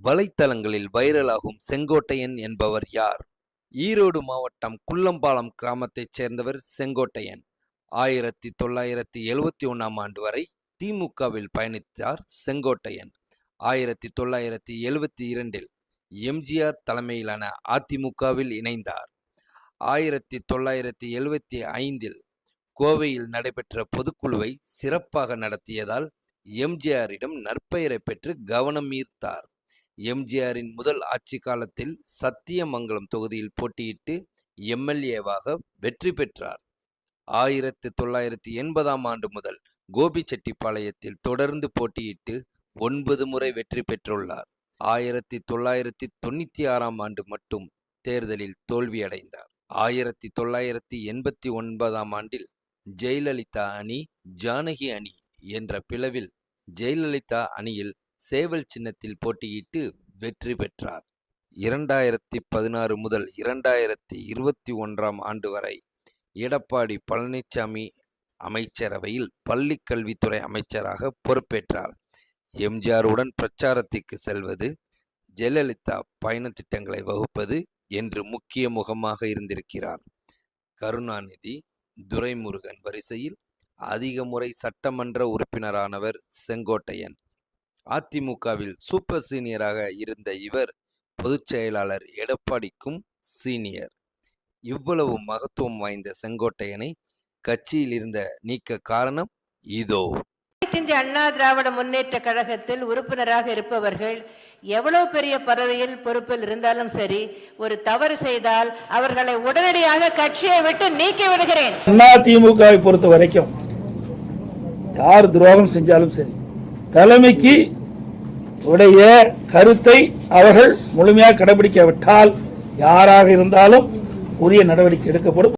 வலைத்தளங்களில் வைரலாகும் செங்கோட்டையன் என்பவர் யார்? ஈரோடு மாவட்டம் குள்ளம்பாலம் கிராமத்தைச் சேர்ந்தவர் செங்கோட்டையன். 1971 ஆண்டு வரை திமுகவில் பயணித்தார் செங்கோட்டையன். 1972இல் எம்ஜிஆர் தலைமையிலான அதிமுகவில் இணைந்தார். 1975இல் கோவையில் நடைபெற்ற பொதுக்குழுவை சிறப்பாக நடத்தியதால் எம்ஜிஆரிடம் நற்பெயரை பெற்று கவனம் ஈர்த்தார். எம்ஜிஆரின் முதல் ஆட்சி காலத்தில் சத்தியமங்கலம் தொகுதியில் போட்டியிட்டு எம்எல்ஏவாக வெற்றி பெற்றார். 1980 ஆண்டு முதல் கோபிச்செட்டிப்பாளையத்தில் தொடர்ந்து போட்டியிட்டு 9 முறை வெற்றி பெற்றுள்ளார். 1996 ஆண்டு மட்டும் தேர்தலில் தோல்வியடைந்தார். 1989 ஆண்டில் ஜெயலலிதா அணி ஜானகி அணி என்ற பிளவில் ஜெயலலிதா அணியில் சேவல் சின்னத்தில் போட்டியிட்டு வெற்றி பெற்றார். 2016 முதல் 2021 ஆண்டு வரை எடப்பாடி பழனிசாமி அமைச்சரவையில் பள்ளி கல்வித்துறை அமைச்சராக பொறுப்பேற்றார். எம்ஜிஆருடன் பிரச்சாரத்திற்கு செல்வது, ஜெயலலிதா பயண திட்டங்களை வகுப்பது என்று முக்கிய முகமாக இருந்திருக்கிறார். கருணாநிதி, துரைமுருகன் வரிசையில் அதிக முறை சட்டமன்ற உறுப்பினரானவர் செங்கோட்டையன். அதிமுகவில் சூப்பர் சீனியராக இருந்த இவர் பொதுச் செயலாளர் எடப்பாடிக்கும் சீனியர். இவ்வளவு மகத்துவம் வாய்ந்த செங்கோட்டையனை கட்சியில் இருந்த நீக்க காரணம் இதோ. இந்திய அண்ணா திராவிட முன்னேற்ற கழகத்தில் உறுப்பினராக இருப்பவர்கள் எவ்வளவு பெரிய பதவியில் பொறுப்பில் இருந்தாலும் சரி, ஒரு தவறு செய்தால் அவர்களை உடனடியாக கட்சியை விட்டு நீக்கி விடுகிறேன். அதிமுகவை பொறுத்த வரைக்கும் யார் துரோகம் செஞ்சாலும் சரி, தலைமைக்கு உடைய கருத்தை அவர்கள் முழுமையாக கடைபிடிக்காவிட்டால் யாராக இருந்தாலும் உரிய நடவடிக்கை எடுக்கப்படும்.